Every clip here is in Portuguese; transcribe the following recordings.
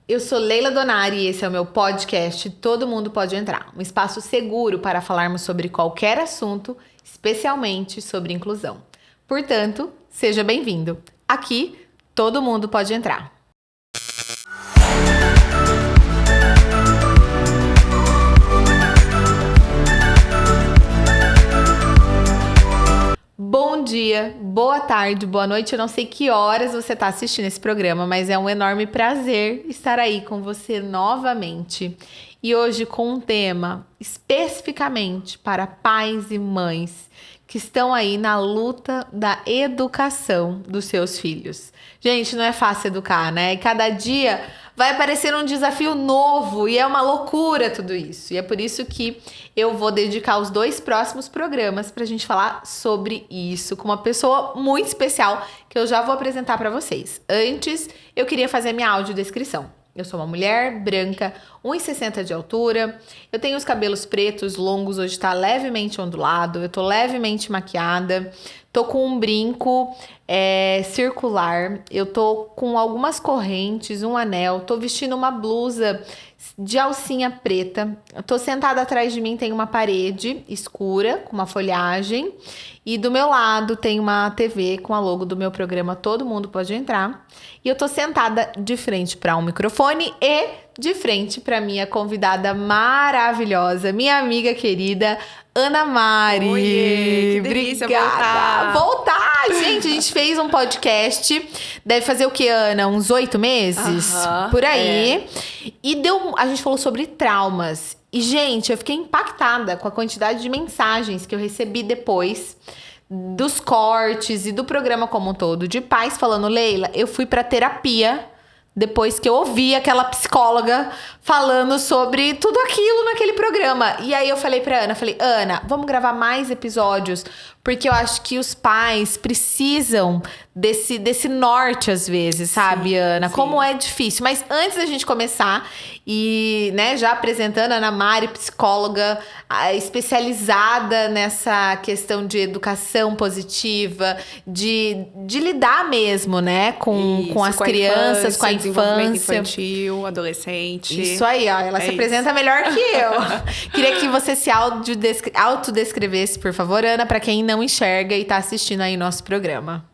Eu sou Leila Donari e esse é o meu podcast Todo Mundo Pode Entrar, um espaço seguro para falarmos sobre qualquer assunto, especialmente sobre inclusão. Portanto, seja bem-vindo. Aqui, todo mundo pode entrar. Bom dia, boa tarde, boa noite. Eu não sei que horas você está assistindo esse programa, mas é um enorme prazer estar aí com você novamente. E hoje com um tema especificamente para pais e mães que estão aí na luta da educação dos seus filhos. Gente, não é fácil educar, né? E cada dia vai aparecer um desafio novo e é uma loucura tudo isso. E é por isso que eu vou dedicar os 2 próximos programas pra gente falar sobre isso com uma pessoa muito especial que eu já vou apresentar pra vocês. Antes, eu queria fazer minha audiodescrição. Eu sou uma mulher branca, 1,60 de altura, eu tenho os cabelos pretos, longos, hoje tá levemente ondulado, eu tô levemente maquiada, tô com um brinco circular, eu tô com algumas correntes, um anel, tô vestindo uma blusa de alcinha preta, eu tô sentada atrás de mim, tem uma parede escura com uma folhagem e do meu lado tem uma TV com a logo do meu programa Todo Mundo Pode Entrar. E eu tô sentada de frente para um microfone e de frente para minha convidada maravilhosa, minha amiga querida, Ana Mari. Oiê, que delícia Voltar! Gente, a gente fez um podcast, deve fazer o que, Ana? Uns 8 meses? Por aí. E a gente falou sobre traumas. E, gente, eu fiquei impactada com a quantidade de mensagens que eu recebi depois dos cortes e do programa como um todo, de pais falando: Leila, eu fui pra terapia depois que eu ouvi aquela psicóloga falando sobre tudo aquilo naquele programa. E aí eu falei pra Ana, Ana, vamos gravar mais episódios, porque eu acho que os pais precisam desse norte às vezes, sabe, sim, Ana? Sim. Como é difícil. Mas antes da gente começar, e né, já apresentando a Ana Mari, psicóloga especializada nessa questão de educação positiva, de lidar mesmo, né, com as crianças, com a infância. Infantil, adolescente. Isso aí, ó, ela se apresenta melhor que eu. Queria que você se autodescrevesse, por favor, Ana, para quem não enxerga e tá assistindo aí nosso programa.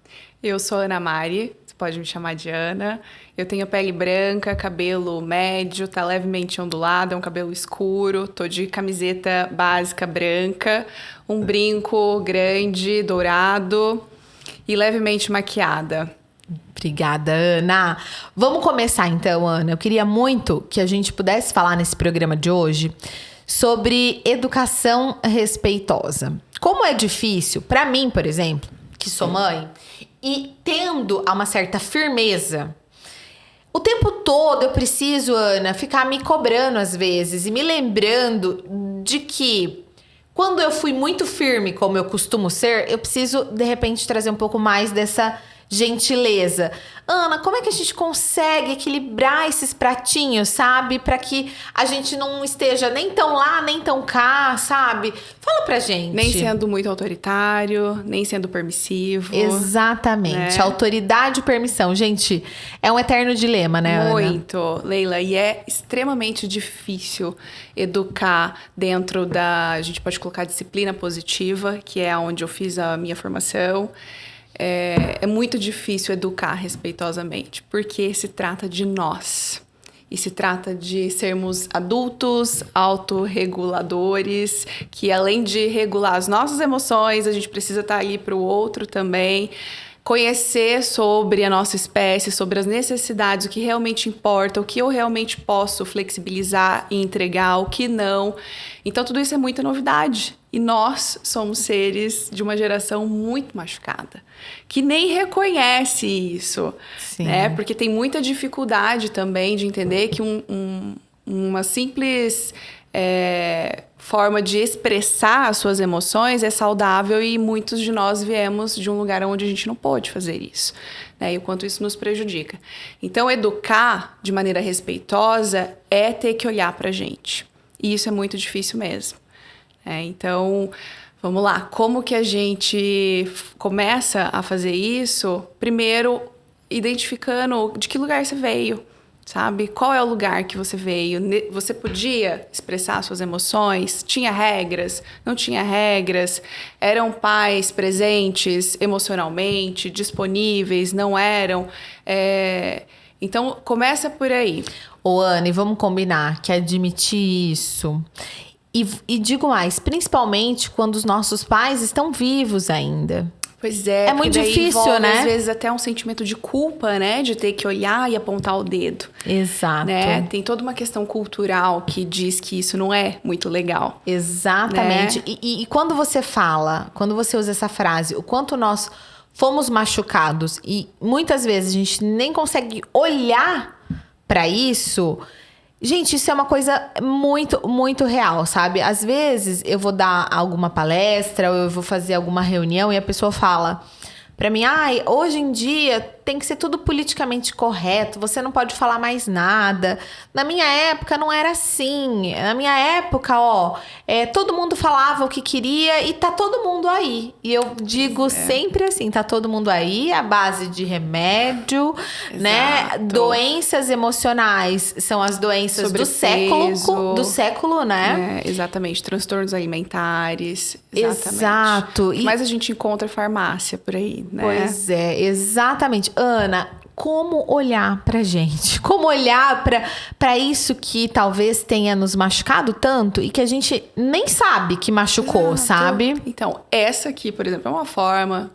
Eu sou Ana Mari, você pode me chamar de Ana. Eu tenho pele branca, cabelo médio, tá levemente ondulado, é um cabelo escuro. Tô de camiseta básica branca, um brinco grande, dourado e levemente maquiada. Obrigada, Ana. Vamos começar então, Ana. Eu queria muito que a gente pudesse falar nesse programa de hoje sobre educação respeitosa. Como é difícil, para mim, por exemplo, que sou mãe, e tendo uma certa firmeza, o tempo todo eu preciso, Ana, ficar me cobrando às vezes e me lembrando de que quando eu fui muito firme, como eu costumo ser, eu preciso, de repente, trazer um pouco mais dessa gentileza. Ana, como é que a gente consegue equilibrar esses pratinhos, sabe? Para que a gente não esteja nem tão lá, nem tão cá, sabe? Fala pra gente. Nem sendo muito autoritário, nem sendo permissivo. Exatamente. Né? Autoridade e permissão. Gente, é um eterno dilema, né, muito, Ana? Leila. E é extremamente difícil educar dentro a gente pode colocar disciplina positiva, que é onde eu fiz a minha formação. É muito difícil educar respeitosamente, porque se trata de nós. E se trata de sermos adultos, autorreguladores, que além de regular as nossas emoções, a gente precisa estar ali para o outro também. Conhecer sobre a nossa espécie, sobre as necessidades, o que realmente importa, o que eu realmente posso flexibilizar e entregar, o que não. Então, tudo isso é muita novidade. E nós somos seres de uma geração muito machucada, que nem reconhece isso, né? Porque tem muita dificuldade também de entender que uma simples forma de expressar as suas emoções é saudável, e muitos de nós viemos de um lugar onde a gente não pôde fazer isso, né? E o quanto isso nos prejudica. Então, educar de maneira respeitosa é ter que olhar pra gente. E isso é muito difícil mesmo. Então, vamos lá. Como que a gente começa a fazer isso? Primeiro, identificando de que lugar você veio. sabe? Qual é o lugar que você veio? Você podia expressar suas emoções? Tinha regras? Não tinha regras? Eram pais presentes emocionalmente, disponíveis? Não eram? Então, começa por aí. Ô, Ana, e vamos combinar que admitir isso... E digo mais, principalmente quando os nossos pais estão vivos ainda. Pois é. É muito difícil, envolve, né? Às vezes até um sentimento de culpa, né? De ter que olhar e apontar o dedo. Exato. Né? Tem toda uma questão cultural que diz que isso não é muito legal. Exatamente. Né? E quando você quando você usa essa frase, o quanto nós fomos machucados e muitas vezes a gente nem consegue olhar para isso... Gente, isso é uma coisa muito, muito real, sabe? Às vezes eu vou dar alguma palestra ou eu vou fazer alguma reunião e a pessoa fala pra mim, hoje em dia tem que ser tudo politicamente correto, você não pode falar mais nada. Na minha época não era assim. Na minha época, todo mundo falava o que queria e tá todo mundo aí. E eu digo sempre assim, tá todo mundo aí, à base de remédio, né? Doenças emocionais são as doenças do século, né? Exatamente, transtornos alimentares. Exatamente. Exato. O que mais a gente encontra farmácia por aí, né? Pois é, exatamente. Ana, como olhar pra gente? Como olhar pra isso que talvez tenha nos machucado tanto e que a gente nem sabe que machucou, sabe? Então, essa aqui, por exemplo, é uma forma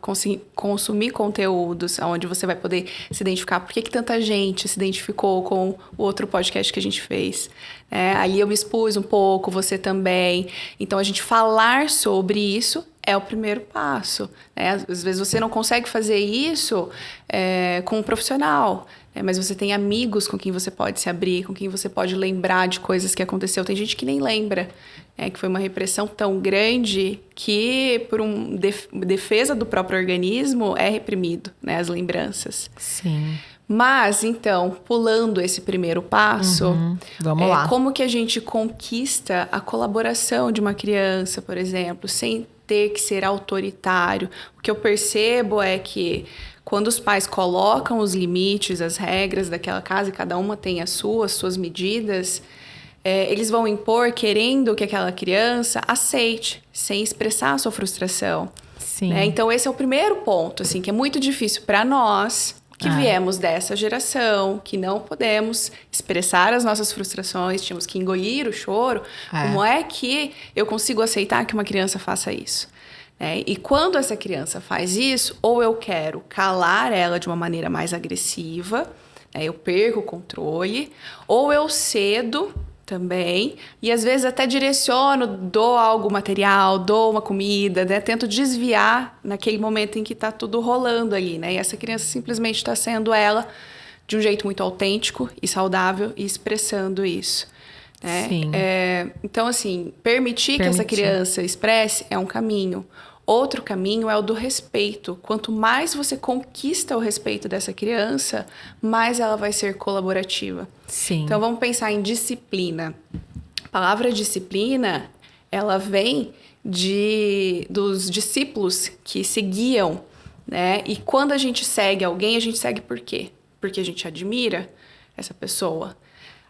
consumir conteúdos onde você vai poder se identificar. Por que tanta gente se identificou com o outro podcast que a gente fez? Ali eu me expus um pouco, você também. Então, a gente falar sobre isso é o primeiro passo. Né? Às vezes você não consegue fazer isso com um profissional, né? Mas você tem amigos com quem você pode se abrir, com quem você pode lembrar de coisas que aconteceu. Tem gente que nem lembra, que foi uma repressão tão grande que, por defesa do próprio organismo, é reprimido, né? As lembranças. Sim. Mas, então, pulando esse primeiro passo, vamos lá. Como que a gente conquista a colaboração de uma criança, por exemplo, sem ter que ser autoritário? O que eu percebo é que quando os pais colocam os limites, as regras daquela casa, e cada uma tem as suas medidas, eles vão impor querendo que aquela criança aceite, sem expressar a sua frustração. Sim. Né? Então, esse é o primeiro ponto, assim, que é muito difícil para nós, que viemos dessa geração, que não podemos expressar as nossas frustrações, tínhamos que engolir o choro. Como é que eu consigo aceitar que uma criança faça isso? E quando essa criança faz isso, ou eu quero calar ela de uma maneira mais agressiva, eu perco o controle, ou eu cedo também, e às vezes até direciono, dou algo material, dou uma comida, né? Tento desviar naquele momento em que está tudo rolando ali, né? E essa criança simplesmente está sendo ela de um jeito muito autêntico e saudável e expressando isso. Né? Sim. Então, assim, permitir que essa criança expresse é um caminho. Outro caminho é o do respeito. Quanto mais você conquista o respeito dessa criança, mais ela vai ser colaborativa. Sim. Então, vamos pensar em disciplina. A palavra disciplina, ela vem dos discípulos que seguiam, né? E quando a gente segue alguém, a gente segue por quê? Porque a gente admira essa pessoa.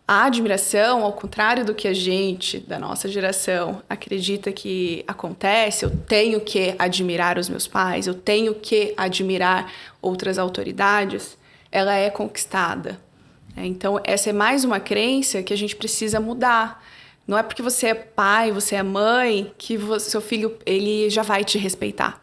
A admiração, ao contrário do que a gente, da nossa geração, acredita que acontece, eu tenho que admirar os meus pais, eu tenho que admirar outras autoridades, ela é conquistada. Então, essa é mais uma crença que a gente precisa mudar. Não é porque você é pai, você é mãe, que seu filho ele já vai te respeitar.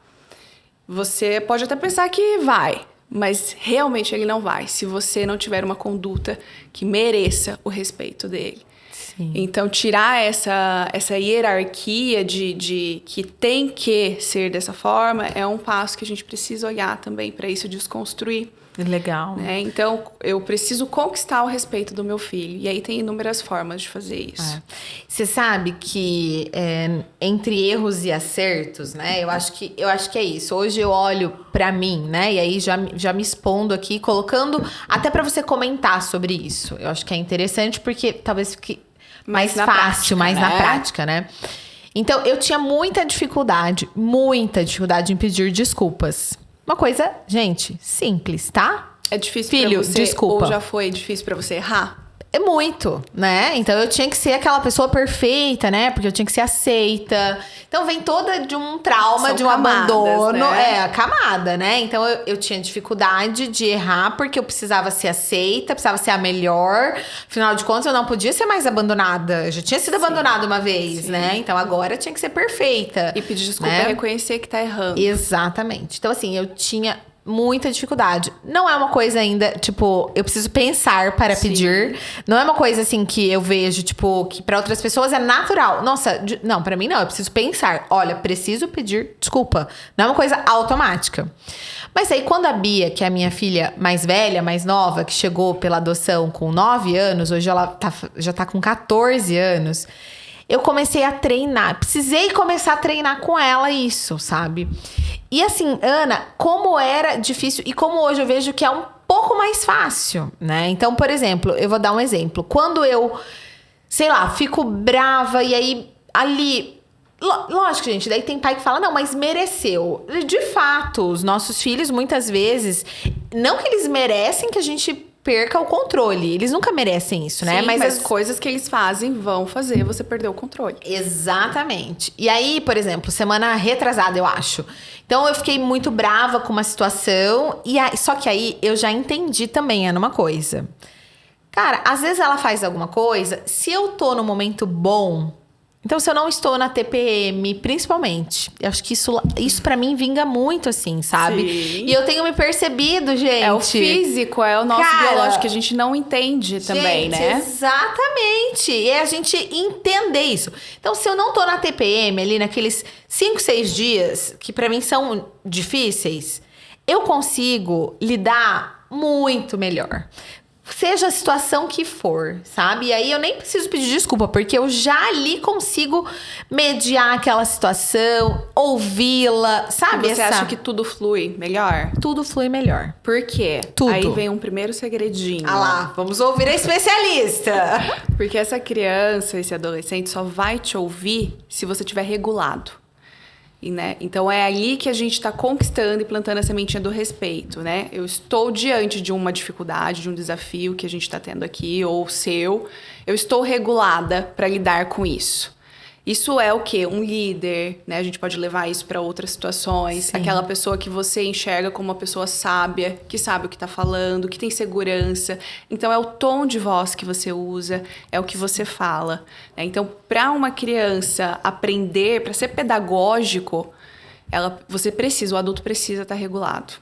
Você pode até pensar que vai, mas realmente ele não vai, se você não tiver uma conduta que mereça o respeito dele. Sim. Então, tirar essa hierarquia de que tem que ser dessa forma é um passo que a gente precisa olhar também para isso, desconstruir. Legal. Né? Então, eu preciso conquistar o respeito do meu filho. E aí tem inúmeras formas de fazer isso. Você sabe que entre erros e acertos, né? Eu acho que é isso. Hoje eu olho pra mim, né? E aí já me expondo aqui, colocando até pra você comentar sobre isso. Eu acho que é interessante porque talvez fique mais fácil, mais na prática, né? Então, eu tinha muita dificuldade em pedir desculpas. Uma coisa, gente, simples, tá? É difícil Filho, pra você, desculpa. ou já foi difícil pra você errar? É muito, né? Então eu tinha que ser aquela pessoa perfeita, né? Porque eu tinha que ser aceita. Então vem toda de um trauma, São de um camadas, abandono. né? A camada, né? Então eu tinha dificuldade de errar porque eu precisava ser aceita, precisava ser a melhor. Afinal de contas, eu não podia ser mais abandonada. Eu já tinha sido abandonada uma vez, né? Então agora eu tinha que ser perfeita. E pedir desculpa né? é reconhecer que tá errando. Exatamente. Então, assim, eu tinha muita dificuldade. Não é uma coisa ainda, tipo, eu preciso pensar para pedir. Não é uma coisa assim que eu vejo, tipo, que para outras pessoas é natural. Nossa, não, para mim não, eu preciso pensar. Olha, preciso pedir desculpa. Não é uma coisa automática. Mas aí quando a Bia, que é a minha filha mais velha, mais nova, que chegou pela adoção com 9 anos, hoje ela já tá com 14 anos, eu comecei a treinar. Precisei começar a treinar com ela isso, sabe? E assim, Ana, como era difícil e como hoje eu vejo que é um pouco mais fácil, né? Então, por exemplo, eu vou dar um exemplo. Quando eu, sei lá, fico brava e aí ali... Lógico, gente, daí tem pai que fala, não, mas mereceu. De fato, os nossos filhos, muitas vezes, não que eles merecem que a gente perca o controle. Eles nunca merecem isso, né? Sim, mas as coisas que eles fazem vão fazer você perder o controle. Exatamente. E aí, por exemplo, semana retrasada, eu acho. Então, eu fiquei muito brava com uma situação. Só que aí, eu já entendi também, Ana, uma coisa. Cara, às vezes ela faz alguma coisa. Se eu tô no momento bom... Então, se eu não estou na TPM, principalmente, eu acho que isso para mim vinga muito, assim, sabe? Sim. E eu tenho me percebido, gente. É o físico, é o nosso biológico, que a gente não entende também, gente, né? Exatamente. E é a gente entender isso. Então, se eu não tô na TPM ali, naqueles 5, 6 dias, que para mim são difíceis, eu consigo lidar muito melhor. Seja a situação que for, sabe? E aí eu nem preciso pedir desculpa, porque eu já ali consigo mediar aquela situação, ouvi-la, sabe? Você acha que tudo flui melhor? Tudo flui melhor. Por quê? Tudo. Aí vem um primeiro segredinho. Ah lá, vamos ouvir a especialista. Porque essa criança, esse adolescente só vai te ouvir se você estiver regulado. Né? Então é ali que a gente está conquistando e plantando a sementinha do respeito, né? Eu estou diante de uma dificuldade, de um desafio que a gente está tendo aqui, ou seu. Eu estou regulada para lidar com isso. Isso é o quê? Um líder, né? A gente pode levar isso para outras situações. Sim. Aquela pessoa que você enxerga como uma pessoa sábia, que sabe o que está falando, que tem segurança. Então, é o tom de voz que você usa, é o que você fala. Né? Então, para uma criança aprender, para ser pedagógico, o adulto precisa estar regulado.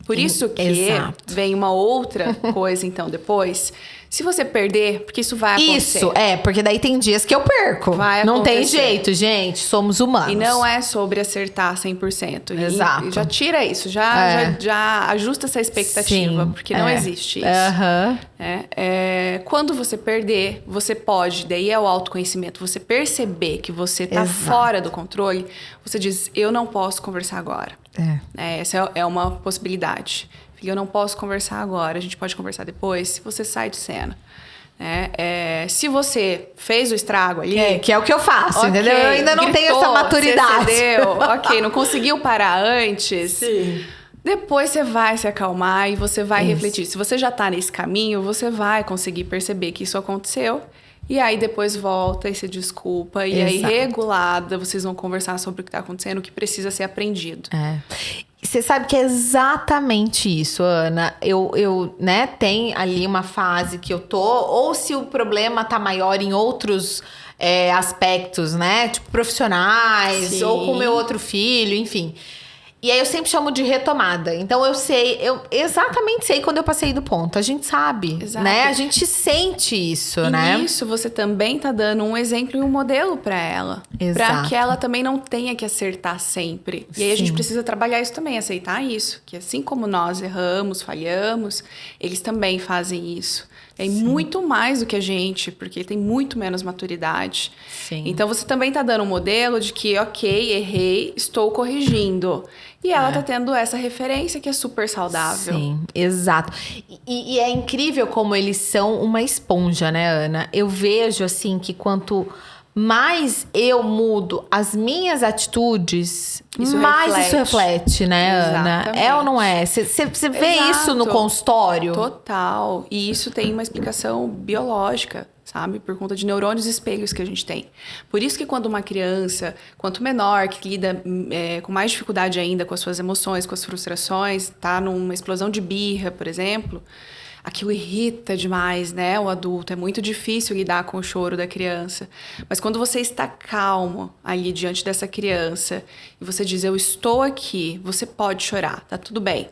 Por isso que Exato. vem uma outra coisa, então, depois. Se você perder, porque isso vai acontecer. Isso, porque daí tem dias que eu perco. Vai não tem acontecer. jeito, gente. Somos humanos. E não é sobre acertar 100%. Exato. E já tira isso, já ajusta essa expectativa, Sim, porque não existe isso. Aham. Quando você perder, você pode, daí é o autoconhecimento, você perceber que você tá Exato. fora do controle, você diz, eu não posso conversar agora. Essa é uma possibilidade. Filho, eu não posso conversar agora, a gente pode conversar depois, se você sai de cena. Se você fez o estrago ali... que é o que eu faço, okay, entendeu? Eu ainda não tenho essa maturidade. Você cedeu, ok, não conseguiu parar antes. Sim. Depois você vai se acalmar e você vai refletir. Se você já tá nesse caminho, você vai conseguir perceber que isso aconteceu. E aí depois volta e se desculpa. E aí, regulada, vocês vão conversar sobre o que tá acontecendo, o que precisa ser aprendido. Você sabe que é exatamente isso, Ana. Eu tem ali uma fase que eu tô, ou se o problema tá maior em outros aspectos, né? Tipo, profissionais, Sim. ou com o meu outro filho, enfim. E aí eu sempre chamo de retomada. Então eu exatamente sei quando eu passei do ponto. A gente sabe, Exato. né? A gente sente isso, e né? nisso você também tá dando um exemplo e um modelo para ela. Exato. Para que ela também não tenha que acertar sempre. E aí a gente Sim. precisa trabalhar isso também, aceitar isso. Que assim como nós erramos, falhamos, eles também fazem isso. É muito mais do que a gente, porque tem muito menos maturidade. Sim. Então, você também está dando um modelo de que, ok, errei, estou corrigindo. E ela está tendo essa referência que é super saudável. Sim, exato. E é incrível como eles são uma esponja, né, Ana? Eu vejo, assim, que quanto mais eu mudo as minhas atitudes, Isso mais reflete. isso reflete, né, Ana? Exatamente. É ou não é? Você vê isso no Exato. consultório? Total. E isso tem uma explicação biológica, sabe? Por conta de neurônios espelhos que a gente tem. Por isso que quando uma criança, quanto menor, que lida com mais dificuldade ainda com as suas emoções, com as frustrações, tá numa explosão de birra, por exemplo, aquilo irrita demais, né? O adulto. É muito difícil lidar com o choro da criança. Mas quando você está calmo ali diante dessa criança e você diz, eu estou aqui, você pode chorar, tá tudo bem.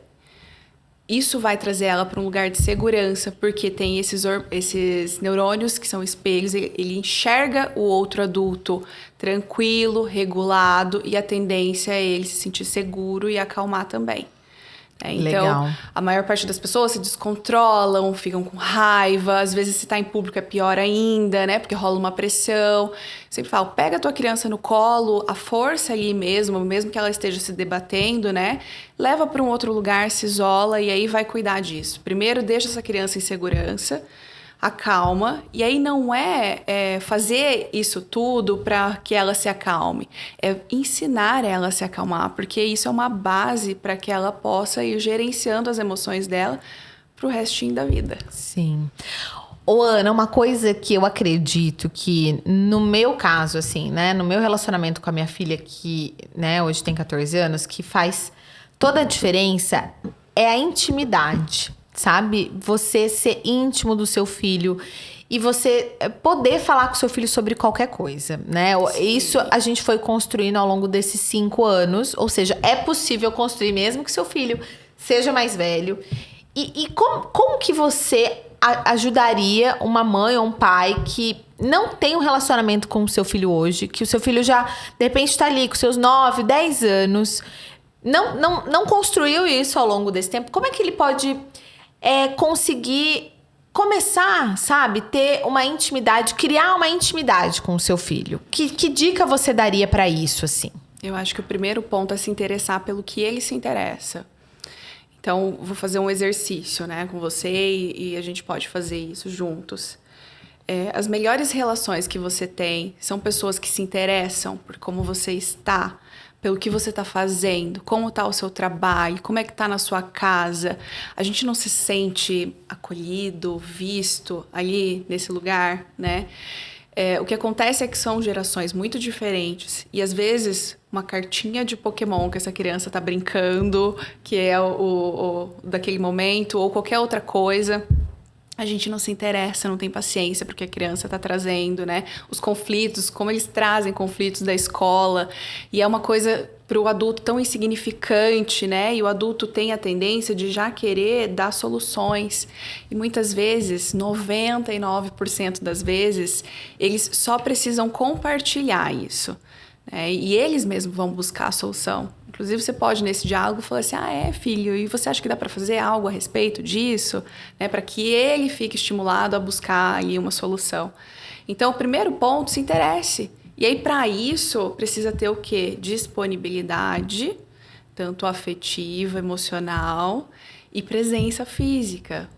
Isso vai trazer ela para um lugar de segurança, porque tem esses neurônios que são espelhos, ele enxerga o outro adulto tranquilo, regulado, e a tendência é ele se sentir seguro e acalmar também. Então, Legal. a maior parte das pessoas se descontrolam, ficam com raiva. Às vezes, se tá em público, é pior ainda, né? Porque rola uma pressão. Sempre falo, pega a tua criança no colo, a força ali mesmo que ela esteja se debatendo, né? Leva para um outro lugar, se isola e aí vai cuidar disso. Primeiro, deixa essa criança em segurança, acalma, e aí não é fazer isso tudo para que ela se acalme, é ensinar ela a se acalmar, porque isso é uma base para que ela possa ir gerenciando as emoções dela pro restinho da vida. Sim. Ô, Ana, uma coisa que eu acredito que, no meu caso, assim, né, no meu relacionamento com a minha filha, que, né, hoje tem 14 anos, que faz toda a diferença é a intimidade. Sabe? Você ser íntimo do seu filho e você poder falar com seu filho sobre qualquer coisa, né? Sim. Isso a gente foi construindo ao longo desses 5 anos. Ou seja, é possível construir mesmo que seu filho seja mais velho. E como que você ajudaria uma mãe ou um pai que não tem um relacionamento com o seu filho hoje, que o seu filho já, de repente, está ali com seus 9, 10 anos, não construiu isso ao longo desse tempo? Como é que ele pode... conseguir começar, sabe? Ter uma intimidade, criar uma intimidade com o seu filho. Que dica você daria para isso, assim? Eu acho que o primeiro ponto é se interessar pelo que ele se interessa. Então, vou fazer um exercício, né, com você e a gente pode fazer isso juntos. As melhores relações que você tem são pessoas que se interessam por como você está, pelo que você está fazendo, como está o seu trabalho, como é que está na sua casa. A gente não se sente acolhido, visto ali nesse lugar, né? O que acontece é que são gerações muito diferentes e às vezes uma cartinha de Pokémon que essa criança está brincando, que é o daquele momento, ou qualquer outra coisa, a gente não se interessa, não tem paciência porque a criança está trazendo, né? Os conflitos, como eles trazem conflitos da escola. E é uma coisa para o adulto tão insignificante, né? E o adulto tem a tendência de já querer dar soluções. E muitas vezes, 99% das vezes, eles só precisam compartilhar isso. E eles mesmos vão buscar a solução. Inclusive, você pode, nesse diálogo, falar assim, filho, e você acha que dá para fazer algo a respeito disso? Para que ele fique estimulado a buscar ali uma solução. Então, o primeiro ponto, se interesse. E aí, para isso, precisa ter o quê? Disponibilidade, tanto afetiva, emocional, e presença física.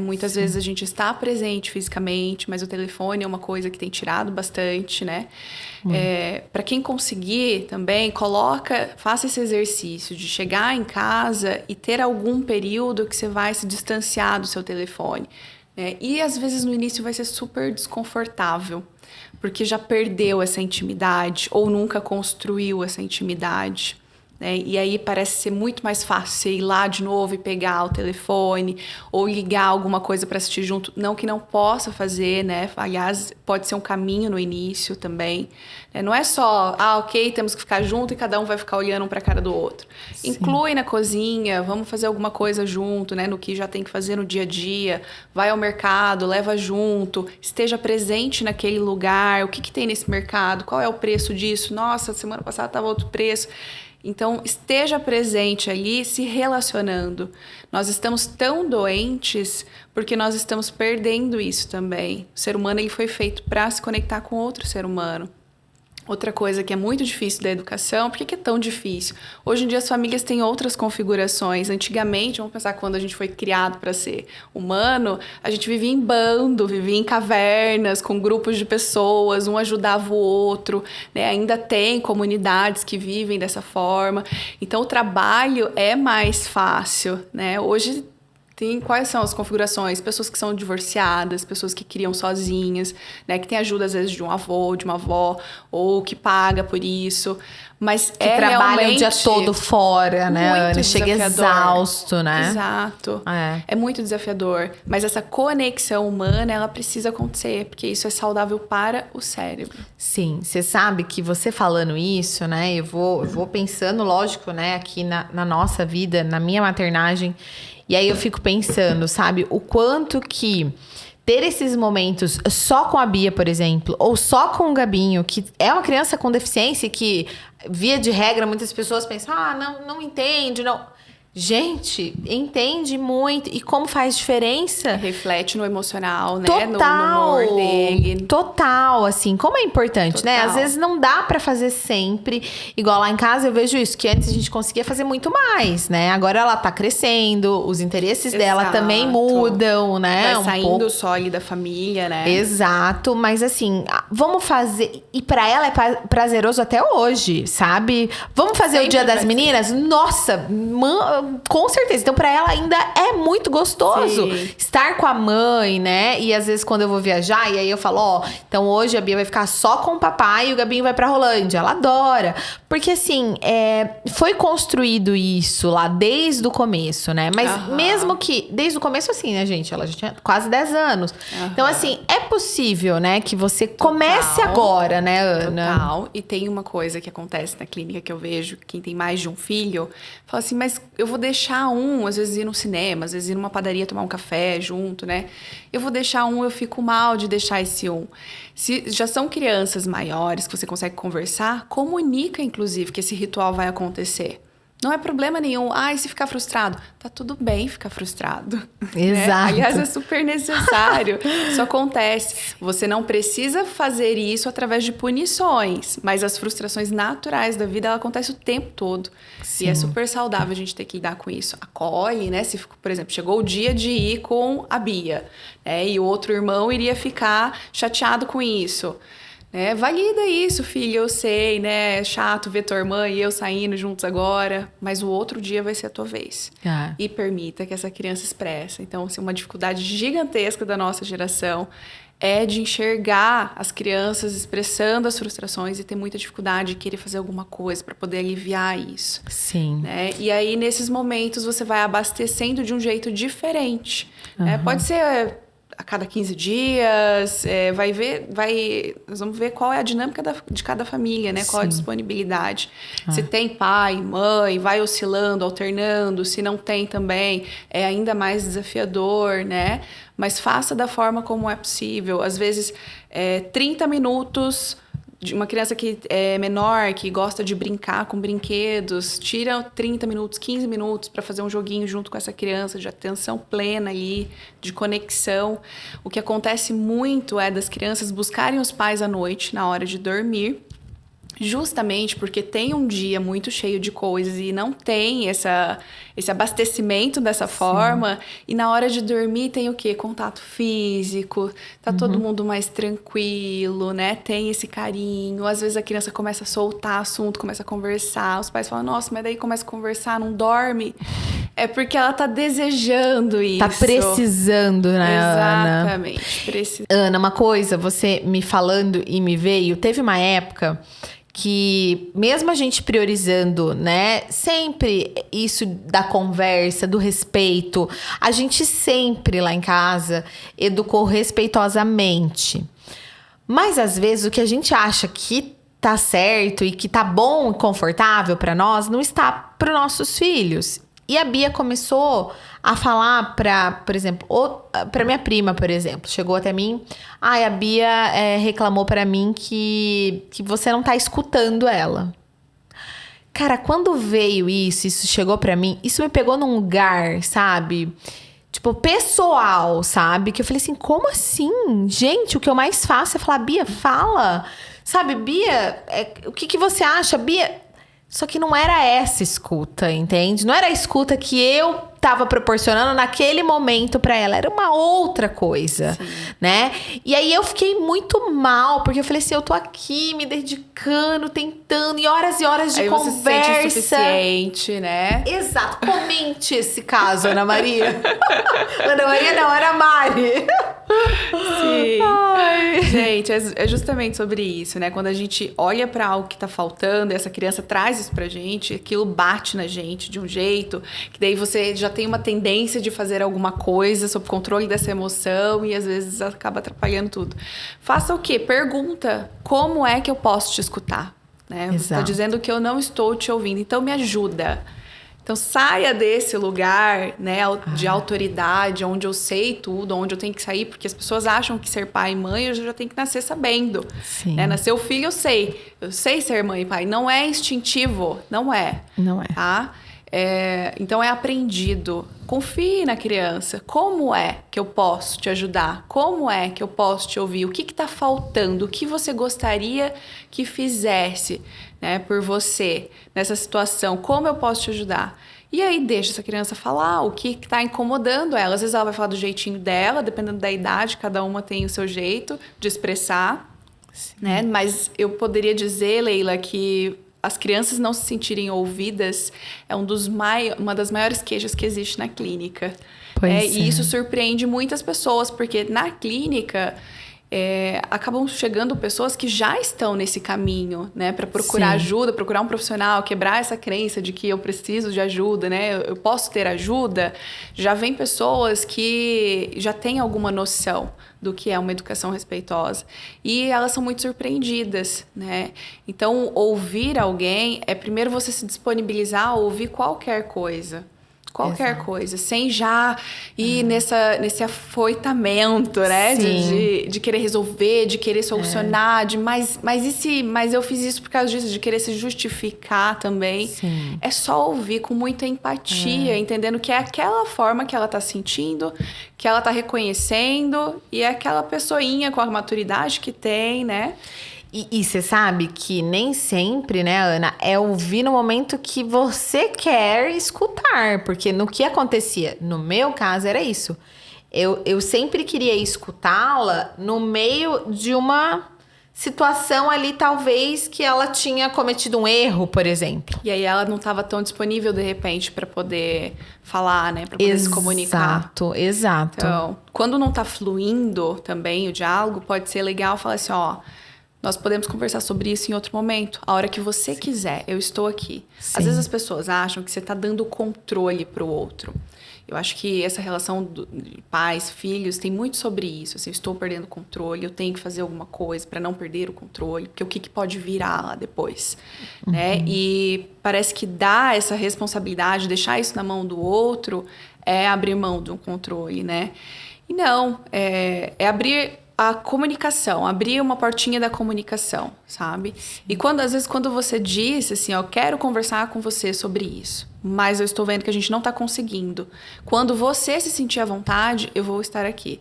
Muitas vezes a gente está presente fisicamente, mas o telefone é uma coisa que tem tirado bastante, né? Para quem conseguir também, faça esse exercício de chegar em casa e ter algum período que você vai se distanciar do seu telefone. E às vezes no início vai ser super desconfortável, porque já perdeu essa intimidade ou nunca construiu essa intimidade. E aí parece ser muito mais fácil você ir lá de novo e pegar o telefone ou ligar alguma coisa para assistir junto. Não que não possa fazer, né? Aliás, pode ser um caminho no início também. Não é só, ok, temos que ficar junto e cada um vai ficar olhando um para a cara do outro. Sim. Inclui na cozinha, vamos fazer alguma coisa junto, né? No que já tem que fazer no dia a dia. Vai ao mercado, leva junto, esteja presente naquele lugar. O que tem nesse mercado? Qual é o preço disso? Nossa, semana passada estava outro preço. Então, esteja presente ali, se relacionando. Nós estamos tão doentes porque nós estamos perdendo isso também. O ser humano ele foi feito para se conectar com outro ser humano. Outra coisa que é muito difícil da educação, por que é tão difícil? Hoje em dia as famílias têm outras configurações. Antigamente, vamos pensar quando a gente foi criado para ser humano, a gente vivia em bando, vivia em cavernas, com grupos de pessoas, um ajudava o outro, né? Ainda tem comunidades que vivem dessa forma. Então o trabalho é mais fácil, né? Hoje quais são as configurações? Pessoas que são divorciadas, pessoas que criam sozinhas, né? Que tem ajuda, às vezes, de um avô, de uma avó, ou que paga por isso. Mas que trabalha o dia todo fora, né, Ana? Chega exausto, né? Exato. É muito desafiador. Mas essa conexão humana, ela precisa acontecer, porque isso é saudável para o cérebro. Sim, você sabe que você falando isso, né? Eu vou pensando, lógico, né? Aqui na nossa vida, na minha maternagem. E aí eu fico pensando, sabe? O quanto que ter esses momentos só com a Bia, por exemplo, ou só com o Gabinho, que é uma criança com deficiência que, via de regra, muitas pessoas pensam, não entende, não... Gente, entende muito. E como faz diferença? Reflete no emocional, né? Total, no humor dele. Total, assim. Como é importante, Total. né? Às vezes não dá pra fazer sempre. Igual lá em casa eu vejo isso. Que antes a gente conseguia fazer muito mais, né? Agora ela tá crescendo. Os interesses dela também mudam, né? Vai saindo só ali da família, né? Exato. Mas assim, vamos fazer... E pra ela é prazeroso até hoje, sabe? Vamos fazer sempre o Dia das Meninas? Nossa, com certeza. Então, pra ela ainda é muito gostoso estar com a mãe, né? E às vezes quando eu vou viajar, e aí eu falo, então hoje a Bia vai ficar só com o papai e o Gabinho vai pra Rolândia. Ela adora. Porque assim, foi construído isso lá desde o começo, né? Mas mesmo que, desde o começo assim, né, gente? Ela já tinha quase 10 anos. Então, assim, é possível, né? Que você comece agora, né, Ana? Total. E tem uma coisa que acontece na clínica que eu vejo, quem tem mais de um filho, fala assim, mas eu vou deixar às vezes ir no cinema, às vezes ir numa padaria tomar um café junto, né? Eu vou deixar eu fico mal de deixar esse Se já são crianças maiores que você consegue conversar, comunica, inclusive, que esse ritual vai acontecer. Não é problema nenhum. E se ficar frustrado? Tá tudo bem ficar frustrado. Exato. Né? Aliás, é super necessário. Isso acontece. Você não precisa fazer isso através de punições, mas as frustrações naturais da vida, ela acontece o tempo todo. Sim. E é super saudável a gente ter que lidar com isso. Acolhe, né? Se, por exemplo, chegou o dia de ir com a Bia, né? E o outro irmão iria ficar chateado com isso. Valida isso, filho, eu sei, né? É chato ver tua irmã e eu saindo juntos agora, mas o outro dia vai ser a tua vez. E permita que essa criança expresse. Então, assim, uma dificuldade gigantesca da nossa geração é de enxergar as crianças expressando as frustrações e ter muita dificuldade de querer fazer alguma coisa para poder aliviar isso. Sim. Né? E aí, nesses momentos, você vai abastecendo de um jeito diferente. Pode ser a cada 15 dias, nós vamos ver qual é a dinâmica de cada família, né? Qual a disponibilidade. Se tem pai, mãe, vai oscilando, alternando. Se não tem também, é ainda mais desafiador, né? Mas faça da forma como é possível. Às vezes, 30 minutos... de uma criança que é menor, que gosta de brincar com brinquedos, tira 30 minutos, 15 minutos para fazer um joguinho junto com essa criança, de atenção plena ali, de conexão. O que acontece muito é das crianças buscarem os pais à noite, na hora de dormir, justamente porque tem um dia muito cheio de coisas e não tem esse abastecimento dessa forma. E na hora de dormir tem o quê? Contato físico, tá todo mundo mais tranquilo, né? Tem esse carinho. Às vezes a criança começa a soltar assunto, começa a conversar. Os pais falam, nossa, mas daí começa a conversar, não dorme. É porque ela tá desejando isso. Tá precisando, né, Ana? Exatamente. Ana, uma coisa, você me falando e me veio, teve uma época que mesmo a gente priorizando, né, sempre isso da conversa, do respeito, a gente sempre lá em casa educou respeitosamente. Mas às vezes o que a gente acha que tá certo e que tá bom e confortável para nós, não está para nossos filhos. E a Bia começou a falar por exemplo, pra minha prima, por exemplo, chegou até mim, a Bia reclamou pra mim que você não tá escutando ela. Cara, quando veio isso chegou pra mim, isso me pegou num lugar, sabe? tipo, pessoal, sabe? Que eu falei assim, como assim? Gente, o que eu mais faço é falar, Bia, fala. Sabe, Bia, o que você acha, Bia? Só que não era essa escuta, entende? Não era a escuta que eu tava proporcionando naquele momento pra ela. Era uma outra coisa, né? E aí eu fiquei muito mal, porque eu falei assim, eu tô aqui me dedicando, tentando, e horas de aí conversa. Você se sente suficiente, né? Exato. Comente esse caso, Ana Maria. Ana Maria não, era a Mari. Sim. Ai. Gente, é justamente sobre isso, né? Quando a gente olha pra algo que tá faltando, e essa criança traz isso pra gente, aquilo bate na gente de um jeito, que daí você já tem uma tendência de fazer alguma coisa sob controle dessa emoção e às vezes acaba atrapalhando tudo. Faça o quê? Pergunta, como é que eu posso te escutar? Né? Você está dizendo que eu não estou te ouvindo, então me ajuda. Então saia desse lugar, né, de autoridade, onde eu sei tudo, onde eu tenho que sair, porque as pessoas acham que ser pai e mãe eu já tenho que nascer sabendo. Né? Nascer o filho eu sei ser mãe e pai, não é instintivo, não é. Não é. Tá? Então é aprendido. Confie na criança. Como é que eu posso te ajudar? Como é que eu posso te ouvir? O que está faltando? O que você gostaria que fizesse, né, por você nessa situação? Como eu posso te ajudar? E aí deixa essa criança falar o que está incomodando ela. Às vezes ela vai falar do jeitinho dela, dependendo da idade, cada uma tem o seu jeito de expressar. Né? Mas eu poderia dizer, Leila, que as crianças não se sentirem ouvidas é uma das maiores queixas que existe na clínica. E isso surpreende muitas pessoas, porque na clínica acabam chegando pessoas que já estão nesse caminho, né? Para procurar ajuda, procurar um profissional, quebrar essa crença de que eu preciso de ajuda, né? Eu posso ter ajuda. Já vem pessoas que já têm alguma noção do que é uma educação respeitosa. E elas são muito surpreendidas, né? Então, ouvir alguém é primeiro você se disponibilizar a ouvir qualquer coisa. Qualquer coisa, sem já ir nesse afoitamento, né? De querer resolver, de querer solucionar, mas eu fiz isso por causa disso, de querer se justificar também. É só ouvir com muita empatia, entendendo que é aquela forma que ela tá sentindo, que ela tá reconhecendo, e é aquela pessoinha com a maturidade que tem, né? E você sabe que nem sempre, né, Ana, é ouvir no momento que você quer escutar. Porque no que acontecia, no meu caso, era isso. Eu sempre queria escutá-la no meio de uma situação ali, talvez, que ela tinha cometido um erro, por exemplo. E aí ela não estava tão disponível, de repente, para poder falar, né? Para poder se comunicar. Exato. Então, quando não tá fluindo também o diálogo, pode ser legal falar assim, ó... Nós podemos conversar sobre isso em outro momento. A hora que você quiser, eu estou aqui. Às vezes as pessoas acham que você está dando controle para o outro. Eu acho que essa relação de pais, filhos, tem muito sobre isso. Assim, eu estou perdendo o controle, eu tenho que fazer alguma coisa para não perder o controle. Porque o que pode virar lá depois? Né? E parece que dar essa responsabilidade, deixar isso na mão do outro, é abrir mão do controle, né? E não, é abrir... a comunicação, abrir uma portinha da comunicação, sabe? E às vezes quando você diz assim, ó, eu quero conversar com você sobre isso, mas eu estou vendo que a gente não está conseguindo. Quando você se sentir à vontade, eu vou estar aqui.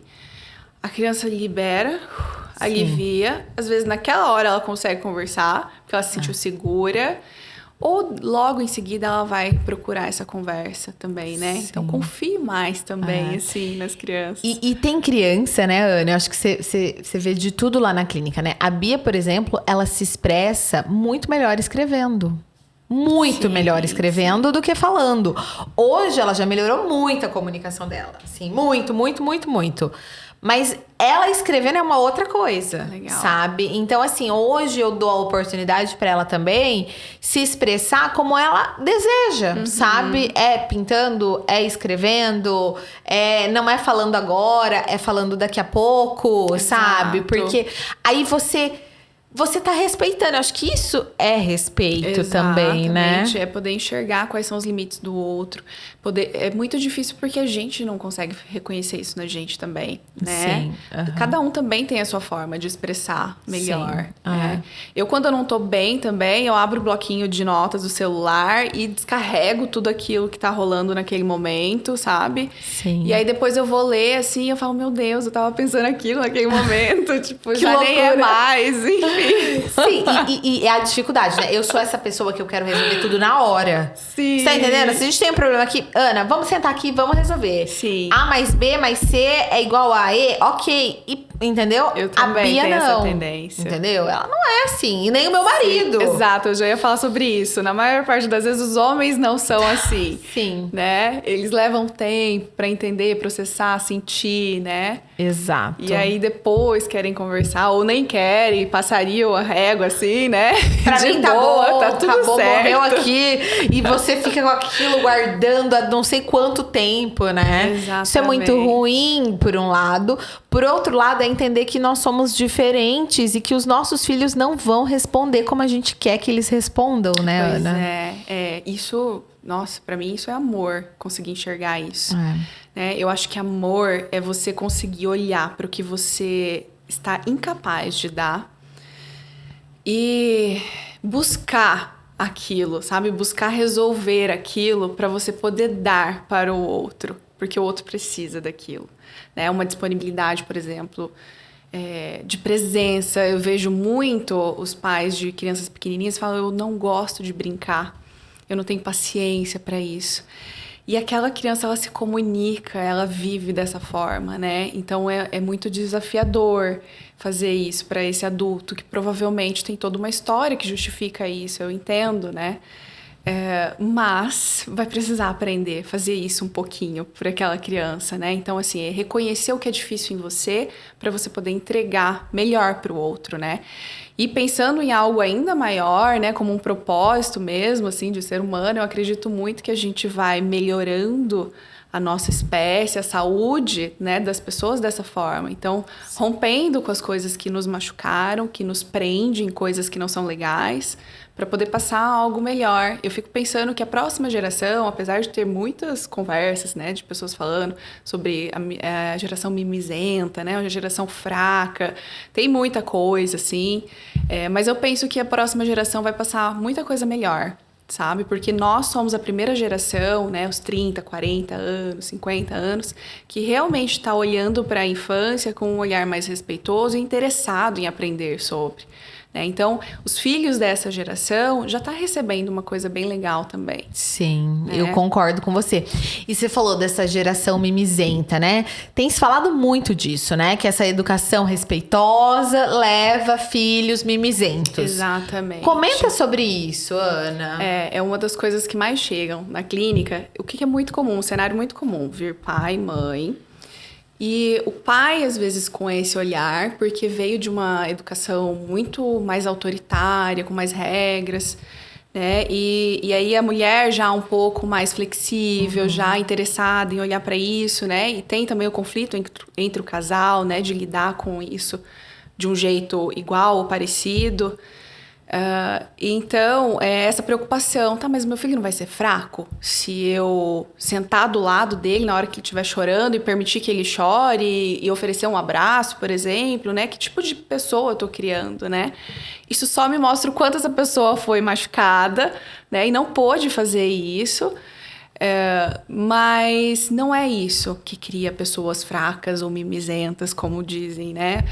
A criança libera, alivia. Às vezes naquela hora ela consegue conversar, porque ela se sentiu segura. Ou logo em seguida ela vai procurar essa conversa também, né? Então confie mais também, assim, nas crianças. E tem criança, né, Ana? Eu acho que você vê de tudo lá na clínica, né? A Bia, por exemplo, ela se expressa muito melhor escrevendo. Muito melhor escrevendo do que falando. Hoje ela já melhorou muito a comunicação dela. Assim, muito, muito, muito, muito. Mas ela escrevendo é uma outra coisa, sabe? Então, assim, hoje eu dou a oportunidade pra ela também se expressar como ela deseja, sabe? É pintando, é escrevendo, não é falando agora, é falando daqui a pouco, sabe? Porque aí você você tá respeitando. Eu acho que isso é respeito também, né? Exatamente, é poder enxergar quais são os limites do outro. É muito difícil porque a gente não consegue reconhecer isso na gente também, né? Sim. Cada um também tem a sua forma de expressar melhor. Sim. Né? Eu, quando eu não tô bem também, eu abro o bloquinho de notas do celular e descarrego tudo aquilo que tá rolando naquele momento, sabe? Sim. E aí depois eu vou ler, assim, eu falo, meu Deus, eu tava pensando aquilo naquele momento. Tipo, Que já loucura. nem é mais, enfim. Sim, e é a dificuldade, né? Eu sou essa pessoa que eu quero resolver tudo na hora. Sim. Você tá entendendo? Se a gente tem um problema aqui, Ana, vamos sentar aqui e vamos resolver. Sim. A mais B mais C é igual a E, ok. Entendeu? Eu também a Bia tenho não. essa tendência. Entendeu? Ela não é assim. E nem o meu marido. Exato, eu já ia falar sobre isso. Na maior parte das vezes, os homens não são assim. Sim. Né? Eles levam tempo pra entender, processar, sentir, né? Exato. E aí depois querem conversar, ou nem querem, passariam a régua assim, né? Pra De mim tá boa, bom, tá tudo acabou, certo. morreu aqui. E você fica com aquilo guardando há não sei quanto tempo, né? Exatamente. Isso é muito ruim, por um lado. Por outro lado, é entender que nós somos diferentes e que os nossos filhos não vão responder como a gente quer que eles respondam, né, Pois Ana? Isso, nossa, pra mim isso é amor, conseguir enxergar isso. É. Né? Eu acho que amor é você conseguir olhar para o que você está incapaz de dar e buscar aquilo, sabe? Buscar resolver aquilo para você poder dar para o outro, porque o outro precisa daquilo. Né? Uma disponibilidade, por exemplo, de presença. Eu vejo muito os pais de crianças pequenininhas falam: eu não gosto de brincar, eu não tenho paciência para isso. E aquela criança, ela se comunica, ela vive dessa forma, né? Então, é muito desafiador fazer isso para esse adulto, que provavelmente tem toda uma história que justifica isso, eu entendo, né? Mas vai precisar aprender a fazer isso um pouquinho por aquela criança, né? Então, assim, é reconhecer o que é difícil em você para você poder entregar melhor para o outro, né? E pensando em algo ainda maior, né, como um propósito mesmo, assim, de ser humano, eu acredito muito que a gente vai melhorando a nossa espécie, a saúde, né, das pessoas dessa forma. Então, rompendo com as coisas que nos machucaram, que nos prendem em coisas que não são legais, para poder passar algo melhor. Eu fico pensando que a próxima geração, apesar de ter muitas conversas, né, de pessoas falando sobre a geração mimizenta, né, a geração fraca, tem muita coisa, assim, mas eu penso que a próxima geração vai passar muita coisa melhor, sabe? Porque nós somos a primeira geração, né, os 30, 40 anos, 50 anos, que realmente está olhando para a infância com um olhar mais respeitoso e interessado em aprender sobre. Né? Então, os filhos dessa geração já estão recebendo uma coisa bem legal também. Sim, eu concordo com você. E você falou dessa geração mimizenta, né? Tem se falado muito disso, né? Que essa educação respeitosa leva filhos mimizentos. Exatamente. Comenta sobre isso, Ana. É uma das coisas que mais chegam na clínica. O que é muito comum, um cenário muito comum, vir pai, mãe. E o pai, às vezes, com esse olhar, porque veio de uma educação muito mais autoritária, com mais regras, né? E aí a mulher já um pouco mais flexível, já interessada em olhar para isso, né? E tem também o conflito entre o casal, né? De lidar com isso de um jeito igual ou parecido. Então, essa preocupação, tá, mas meu filho não vai ser fraco se eu sentar do lado dele na hora que ele estiver chorando e permitir que ele chore e oferecer um abraço, por exemplo, né? Que tipo de pessoa eu tô criando, né? Isso só me mostra o quanto essa pessoa foi machucada, né? E não pôde fazer isso. Mas não é isso que cria pessoas fracas ou mimizentas, como dizem, né?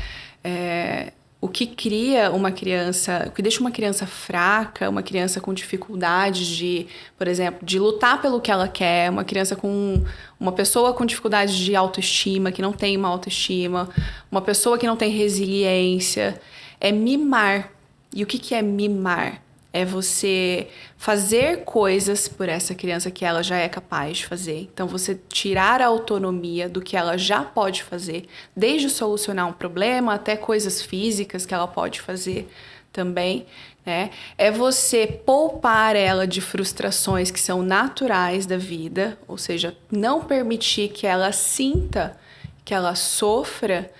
O que cria uma criança, o que deixa uma criança fraca, uma criança com dificuldade de, por exemplo, de lutar pelo que ela quer, uma pessoa com dificuldade de autoestima, que não tem uma autoestima, uma pessoa que não tem resiliência, é mimar. E o que é mimar? É você fazer coisas por essa criança que ela já é capaz de fazer. Então, você tirar a autonomia do que ela já pode fazer, desde solucionar um problema até coisas físicas que ela pode fazer também, né? É você poupar ela de frustrações que são naturais da vida, ou seja, não permitir que ela sinta, que ela sofra,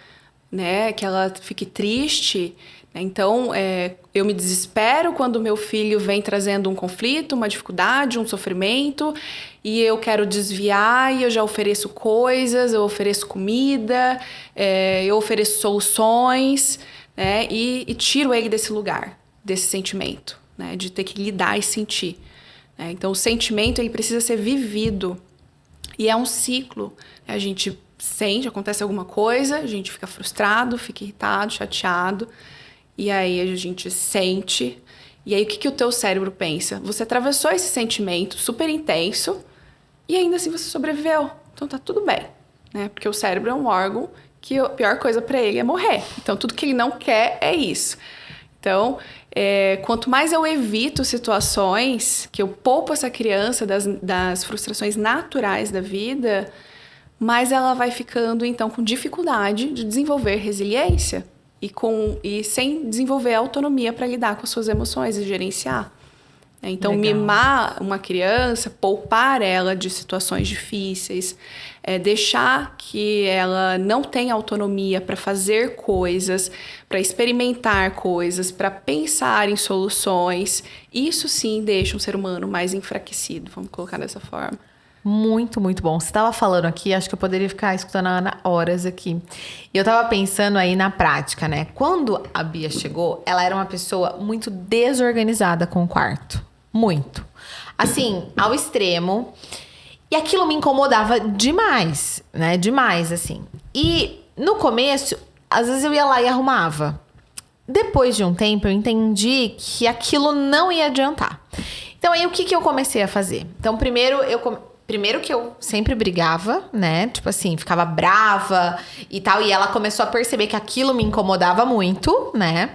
né? Que ela fique triste. Então, eu me desespero quando meu filho vem trazendo um conflito, uma dificuldade, um sofrimento, e eu quero desviar, e eu já ofereço coisas, eu ofereço comida, eu ofereço soluções, né? E tiro ele desse lugar, desse sentimento, né? De ter que lidar e sentir. Né? Então, o sentimento, ele precisa ser vivido. E é um ciclo. Né? A gente sente, acontece alguma coisa, a gente fica frustrado, fica irritado, chateado. E aí a gente sente. E aí o que o teu cérebro pensa? Você atravessou esse sentimento super intenso e ainda assim você sobreviveu. Então tá tudo bem, né? Porque o cérebro é um órgão que a pior coisa para ele é morrer. Então tudo que ele não quer é isso. Então, quanto mais eu evito situações, que eu poupo essa criança das frustrações naturais da vida, mais ela vai ficando, então, com dificuldade de desenvolver resiliência. E sem desenvolver autonomia para lidar com as suas emoções e gerenciar. Então, Legal. mimar uma criança, poupar ela de situações difíceis, deixar que ela não tenha autonomia para fazer coisas, para experimentar coisas, para pensar em soluções, isso sim deixa um ser humano mais enfraquecido, vamos colocar dessa forma. Muito, muito bom. Você estava falando aqui, acho que eu poderia ficar escutando a Ana horas aqui. E eu estava pensando aí na prática, né? Quando a Bia chegou, ela era uma pessoa muito desorganizada com o quarto. Muito. Assim, ao extremo. E aquilo me incomodava demais, né? Demais, assim. E no começo, às vezes eu ia lá e arrumava. Depois de um tempo, eu entendi que aquilo não ia adiantar. Então, aí, o que eu comecei a fazer? Então, Primeiro que eu sempre brigava, né? Tipo assim, ficava brava e tal. E ela começou a perceber que aquilo me incomodava muito, né?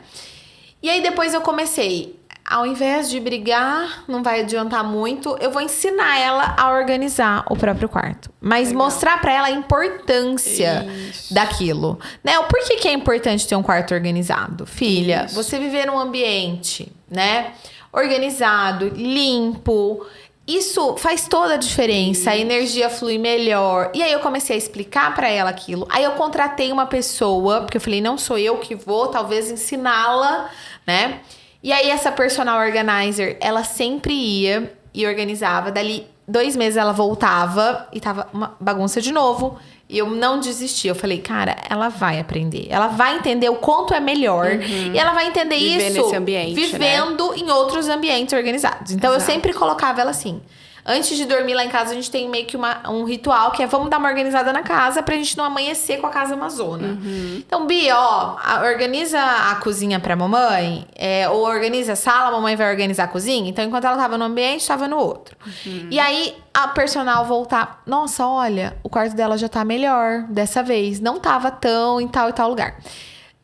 E aí depois eu comecei, ao invés de brigar, não vai adiantar muito, eu vou ensinar ela a organizar o próprio quarto. Mas Legal. Mostrar pra ela a importância daquilo. Né? O porquê que é importante ter um quarto organizado? Filha, você viver num ambiente, né? Organizado, limpo. Isso faz toda a diferença, a energia flui melhor. E aí eu comecei a explicar pra ela aquilo. Aí eu contratei uma pessoa, porque eu falei, não sou eu que vou, talvez ensiná-la, né? E aí essa personal organizer, ela sempre ia e organizava. Dali 2 meses ela voltava e tava uma bagunça de novo. E eu não desisti. Eu falei, cara, ela vai aprender. Ela vai entender o quanto é melhor. E ela vai entender Viver isso nesse ambiente, vivendo, né, em outros ambientes organizados. Então, Exato. eu sempre colocava ela assim. Antes de dormir lá em casa, a gente tem meio que um ritual, que é vamos dar uma organizada na casa pra gente não amanhecer com a casa uma zona. Então, Bia, ó, organiza a cozinha pra mamãe, ou organiza a sala, a mamãe vai organizar a cozinha. Então, enquanto ela tava no ambiente, tava no outro. E aí, a personal voltar, nossa, olha, o quarto dela já tá melhor dessa vez. Não tava tão em tal e tal lugar.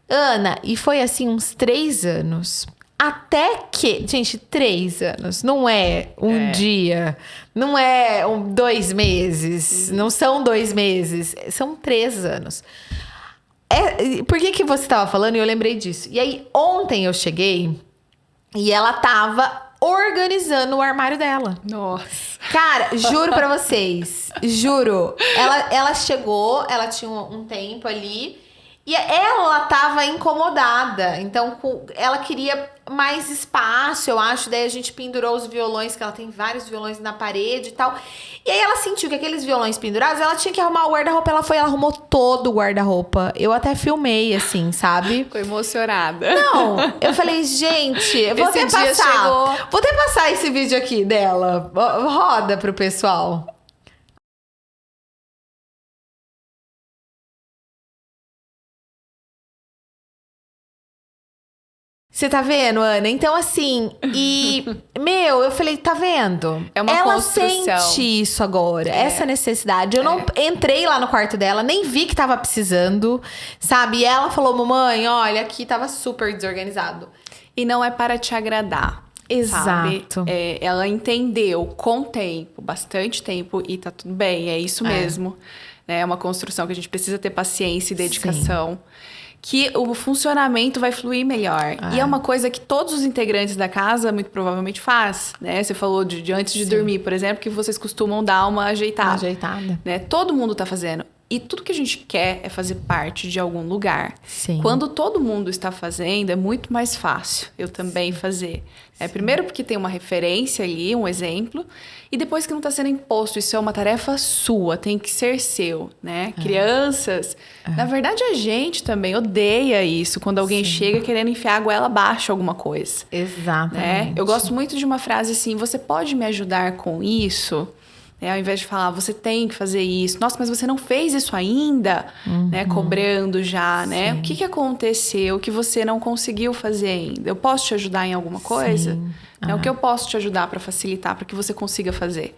Ana, e foi assim uns 3 anos. Até que, gente, 3 anos, não é um dia, não é 2 meses, não são 2 meses, são 3 anos. Por que você tava falando e eu lembrei disso? E aí, ontem eu cheguei e ela tava organizando o armário dela. Nossa. Cara, juro pra vocês, juro. Ela chegou, ela tinha um tempo ali. E ela tava incomodada, então ela queria mais espaço, eu acho. Daí a gente pendurou os violões, que ela tem vários violões na parede e tal. E aí ela sentiu que aqueles violões pendurados, ela tinha que arrumar o guarda-roupa. Ela arrumou todo o guarda-roupa. Eu até filmei, assim, sabe? Ficou emocionada. Não, eu falei, gente, eu vou até passar. Vou até passar esse vídeo aqui dela. Roda pro pessoal. Você tá vendo, Ana? Então, assim, eu falei, tá vendo? É uma ela construção. sente isso agora, essa necessidade. Eu não entrei lá no quarto dela, nem vi que tava precisando, sabe? E ela falou, mamãe, olha, aqui tava super desorganizado. E não é para te agradar. Exato. Sabe? Ela entendeu com tempo, bastante tempo, e tá tudo bem, é isso mesmo. É uma construção que a gente precisa ter paciência e dedicação. Sim. Que o funcionamento vai fluir melhor. E é uma coisa que todos os integrantes da casa muito provavelmente faz, né? Você falou de antes de dormir, por exemplo, que vocês costumam dar uma ajeitada. Uma ajeitada. Né? Todo mundo tá fazendo. E tudo que a gente quer é fazer parte de algum lugar. Sim. Quando todo mundo está fazendo, é muito mais fácil eu também fazer. Primeiro porque tem uma referência ali, um exemplo, e depois que não está sendo imposto, isso é uma tarefa sua, tem que ser seu, né? Crianças, na verdade a gente também odeia isso, quando alguém chega querendo enfiar a goela abaixo alguma coisa. Exatamente. Né? Eu gosto muito de uma frase assim, você pode me ajudar com isso? Ao invés de falar, você tem que fazer isso. Nossa, mas você não fez isso ainda? Né? Cobrando já, né? O que aconteceu que você não conseguiu fazer ainda? Eu posso te ajudar em alguma coisa? O que eu posso te ajudar para facilitar, para que você consiga fazer?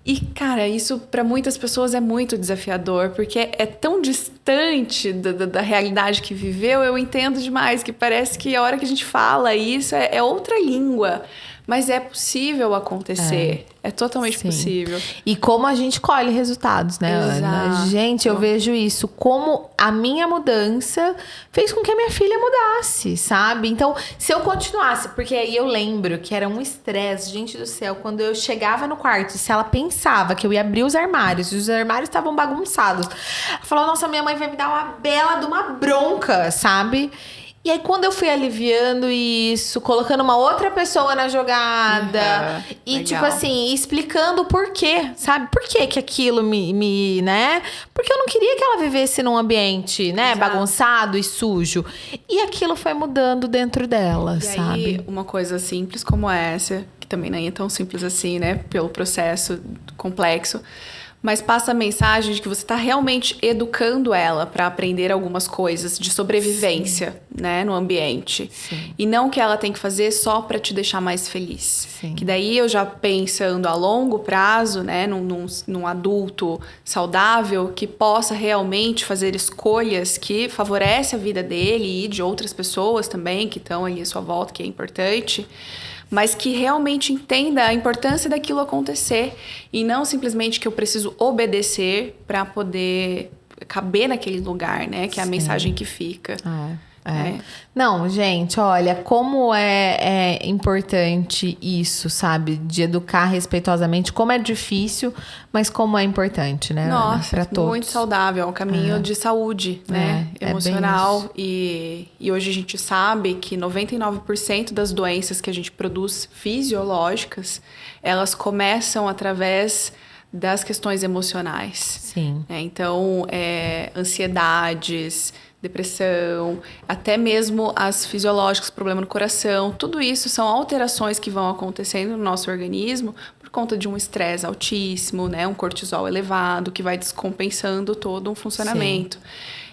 E, cara, isso para muitas pessoas é muito desafiador, porque é tão distante da realidade que viveu, eu entendo demais, que parece que a hora que a gente fala isso é outra língua. Mas é possível acontecer. É totalmente possível. E como a gente colhe resultados, né, Ana? Gente, eu vejo isso. Como a minha mudança fez com que a minha filha mudasse, sabe? Então, se eu continuasse... Porque aí eu lembro que era um estresse, gente do céu. Quando eu chegava no quarto, se ela pensava que eu ia abrir os armários, e os armários estavam bagunçados, ela falou, nossa, minha mãe vai me dar uma bela de uma bronca, sabe? E aí, quando eu fui aliviando isso, colocando uma outra pessoa na jogada, e legal. tipo assim, explicando o porquê, sabe? Por que que aquilo né? Porque eu não queria que ela vivesse num ambiente, né, bagunçado e sujo. E aquilo foi mudando dentro dela, e sabe? Aí, uma coisa simples como essa, que também nem é tão simples assim, né? Pelo processo complexo. Mas passa a mensagem de que você está realmente educando ela para aprender algumas coisas de sobrevivência, né, no ambiente. E não que ela tem que fazer só para te deixar mais feliz. Que daí eu já pensando a longo prazo, né, num adulto saudável que possa realmente fazer escolhas que favorecem a vida dele e de outras pessoas também que estão ali à sua volta, que é importante. Mas que realmente entenda a importância daquilo acontecer e não simplesmente que eu preciso obedecer para poder caber naquele lugar, né? Que é a mensagem que fica. Não, gente, olha, como é importante isso, sabe? De educar respeitosamente, como é difícil, mas como é importante, né? Nossa, pra todos. Muito saudável, é um caminho de saúde, né? Emocional. E hoje a gente sabe que 99% das doenças que a gente produz fisiológicas, elas começam através das questões emocionais. Sim. Então, ansiedades, depressão, até mesmo as fisiológicas, problema no coração, tudo isso são alterações que vão acontecendo no nosso organismo por conta de um estresse altíssimo, né? Um cortisol elevado que vai descompensando todo um funcionamento.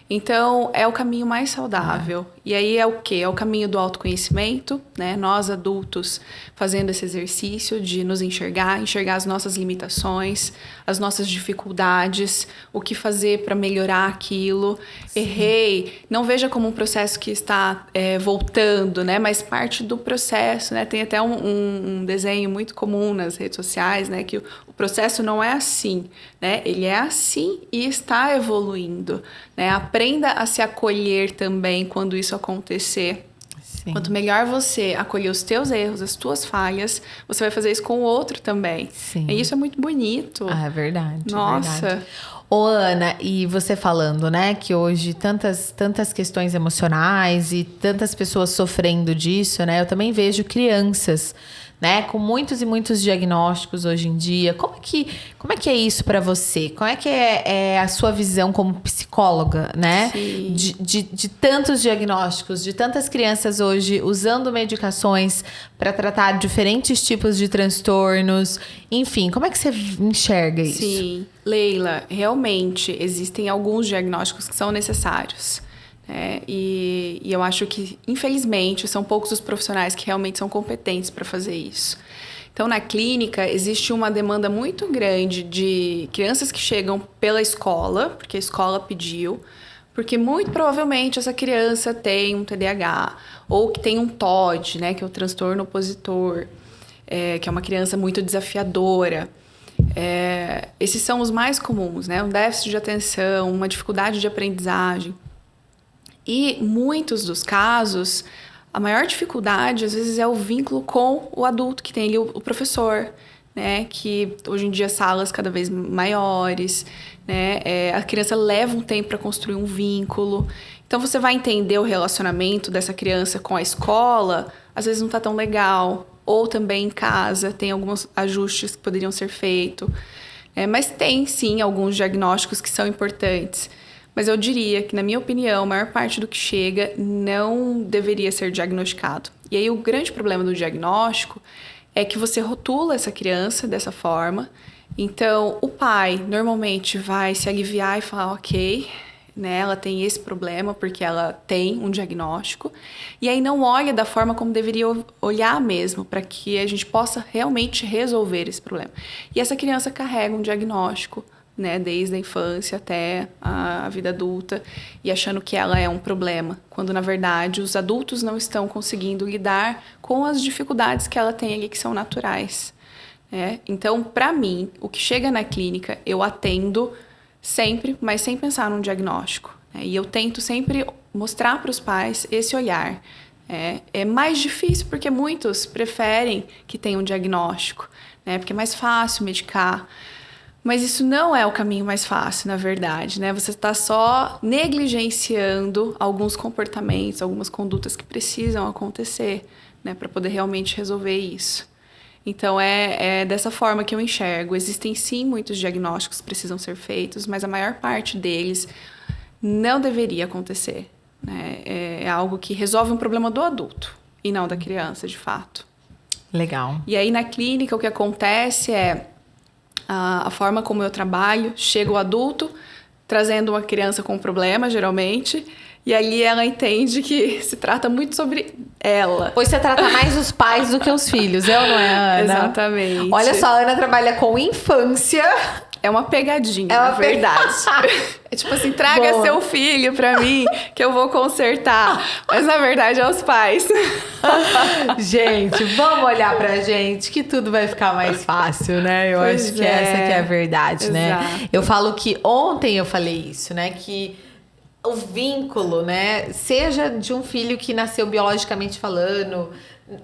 Então, é o caminho mais saudável. E aí é o quê? É o caminho do autoconhecimento, né? Nós, adultos, fazendo esse exercício de nos enxergar as nossas limitações, as nossas dificuldades, o que fazer para melhorar aquilo. Errei. Não veja como um processo que está voltando, né? Mas parte do processo, né? Tem até um desenho muito comum nas redes sociais, né? Que o processo não é assim, né? Ele é assim e está evoluindo, né? Aprenda a se acolher também quando isso acontecer. Quanto melhor você acolher os teus erros, as tuas falhas, você vai fazer isso com o outro também. E isso é muito bonito. É verdade. Nossa. É verdade. Ô, Ana, e você falando, né, que hoje tantas questões emocionais e tantas pessoas sofrendo disso, né? Eu também vejo crianças, né, com muitos e muitos diagnósticos hoje em dia. Como é que é isso para você? Como é que é a sua visão como psicóloga, né? De tantos diagnósticos, de tantas crianças hoje usando medicações para tratar diferentes tipos de transtornos. Enfim, como é que você enxerga isso? Sim, Leila, realmente existem alguns diagnósticos que são necessários. E eu acho que, infelizmente, são poucos os profissionais que realmente são competentes para fazer isso. Então, na clínica, existe uma demanda muito grande de crianças que chegam pela escola, porque a escola pediu, porque muito provavelmente essa criança tem um TDAH, ou que tem um TOD, né, que é o transtorno opositor, que é uma criança muito desafiadora. Esses são os mais comuns, né? Um déficit de atenção, uma dificuldade de aprendizagem. E muitos dos casos, a maior dificuldade, às vezes, é o vínculo com o adulto que tem ali, o professor, né? Que hoje em dia salas cada vez maiores, né? A criança leva um tempo para construir um vínculo. Então, você vai entender o relacionamento dessa criança com a escola, às vezes não tá tão legal. Ou também em casa, tem alguns ajustes que poderiam ser feitos. Mas tem, sim, alguns diagnósticos que são importantes. Mas eu diria que, na minha opinião, a maior parte do que chega não deveria ser diagnosticado. E aí, o grande problema do diagnóstico é que você rotula essa criança dessa forma. Então, o pai normalmente vai se aliviar e falar, ok, né, ela tem esse problema porque ela tem um diagnóstico. E aí não olha da forma como deveria olhar mesmo, para que a gente possa realmente resolver esse problema. E essa criança carrega um diagnóstico, né, desde a infância até a vida adulta, e achando que ela é um problema, quando na verdade os adultos não estão conseguindo lidar com as dificuldades que ela tem ali, que são naturais. Então, para mim, o que chega na clínica, eu atendo sempre, mas sem pensar num diagnóstico. E eu tento sempre mostrar para os pais esse olhar. É mais difícil porque muitos preferem que tenha um diagnóstico, né, porque é mais fácil medicar. Mas isso não é o caminho mais fácil, na verdade, né? Você está só negligenciando alguns comportamentos, algumas condutas que precisam acontecer, né, para poder realmente resolver isso. Então, é dessa forma que eu enxergo. Existem, sim, muitos diagnósticos que precisam ser feitos, mas a maior parte deles não deveria acontecer, né? É algo que resolve um problema do adulto e não da criança, de fato. Legal. E aí, na clínica, o que acontece é a forma como eu trabalho, chega o adulto trazendo uma criança com problema, geralmente, e ali ela entende que se trata muito sobre ela. Pois você trata mais os pais do que os filhos, eu não é, Ana? Exatamente. Olha só, a Ana trabalha com infância. É uma pegadinha, na verdade. É tipo assim, traga Boa. seu filho pra mim, que eu vou consertar. Mas, na verdade, é os pais. Gente, vamos olhar pra gente, que tudo vai ficar mais fácil, né? Eu Pois acho que essa que é a verdade, Exato. né? Eu falo que ontem eu falei isso, né? Que o vínculo, né? Seja de um filho que nasceu biologicamente falando,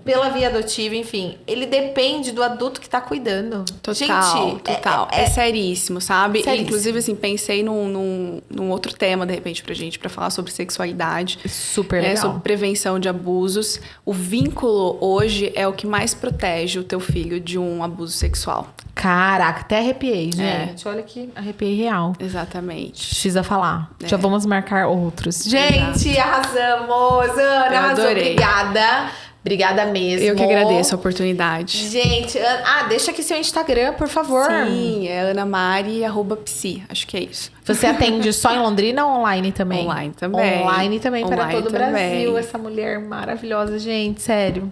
pela via adotiva, enfim, ele depende do adulto que tá cuidando. Total, Gente, total. É seríssimo, sabe? Seríssimo. Inclusive, assim, pensei num outro tema, de repente, pra falar sobre sexualidade. super legal. Sobre prevenção de abusos. O vínculo, hoje, é o que mais protege o teu filho de um abuso sexual. Caraca, até arrepiei, gente. Olha que arrepiei real. Exatamente. Precisa falar. Já vamos marcar outros. Gente, arrasamos! Ana, Eu arrasou. adorei. Obrigada. Obrigada mesmo. Eu que agradeço a oportunidade. Gente, deixa aqui seu Instagram, por favor. Sim, é anamari@psi. Acho que é isso. Você atende só em Londrina ou online também? Online também. Online também para Online todo o também. Brasil. Essa mulher maravilhosa, gente, sério.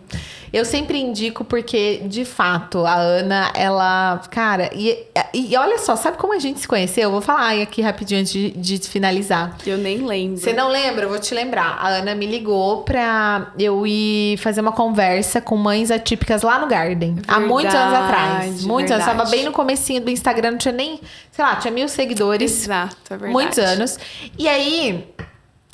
Eu sempre indico porque, de fato, a Ana, ela... Cara, e olha só, sabe como a gente se conheceu? Eu vou falar aqui rapidinho antes de finalizar. Eu nem lembro. Você não lembra? Eu vou te lembrar. A Ana me ligou pra eu ir fazer uma conversa com mães atípicas lá no Garden. Há muitos anos atrás. Muitos anos. Tava bem no comecinho do Instagram, não tinha nem... Sei lá, tinha 1.000 seguidores. Exato, é verdade. Muitos anos. E aí...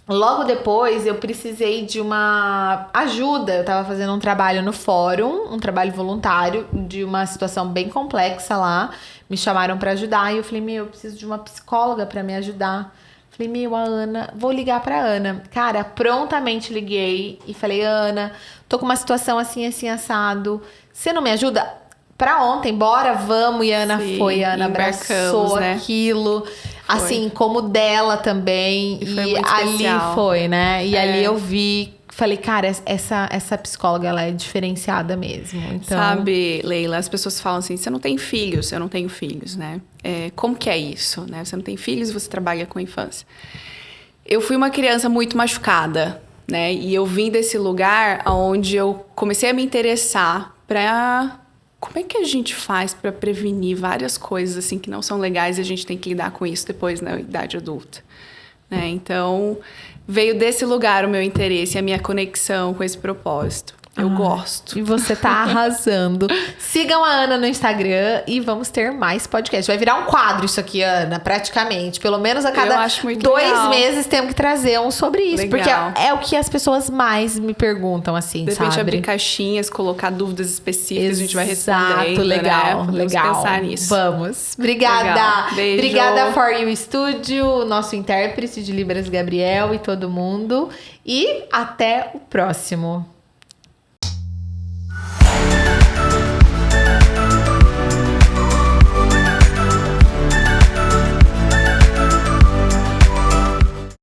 Logo depois, eu precisei de uma ajuda. Eu tava fazendo um trabalho no fórum, um trabalho voluntário, de uma situação bem complexa lá. Me chamaram pra ajudar e eu falei, eu preciso de uma psicóloga pra me ajudar. Falei, a Ana, vou ligar pra Ana. Cara, prontamente liguei e falei, Ana, tô com uma situação assim, assim, assado. Você não me ajuda? Pra ontem, bora, vamos. E a Ana foi, a Ana abraçou, né, aquilo. Assim, como dela também. E ali especial. foi, né? E ali eu vi, falei, cara, essa psicóloga, ela é diferenciada mesmo. Então... Sabe, Leila, as pessoas falam assim, você não tem filhos, eu não tenho filhos, né? Como que é isso, né? Você não tem filhos, você trabalha com a infância. Eu fui uma criança muito machucada, né? E eu vim desse lugar onde eu comecei a me interessar pra... Como é que a gente faz para prevenir várias coisas assim que não são legais e a gente tem que lidar com isso depois na idade adulta, né? Então, veio desse lugar o meu interesse, a minha conexão com esse propósito. Eu gosto. E você tá arrasando. Sigam a Ana no Instagram e vamos ter mais podcasts. Vai virar um quadro isso aqui, Ana, praticamente. Pelo menos a cada Eu acho muito 2 legal. meses temos que trazer um sobre isso. Legal. Porque é o que as pessoas mais me perguntam, assim, De repente sabe? abrir caixinhas, colocar dúvidas específicas, a gente vai respondendo. Exato, legal, né? legal. Vamos pensar nisso. Vamos. Obrigada. Legal. Beijo. Obrigada For You Studio, o nosso intérprete de Libras Gabriel e todo mundo. E até o próximo.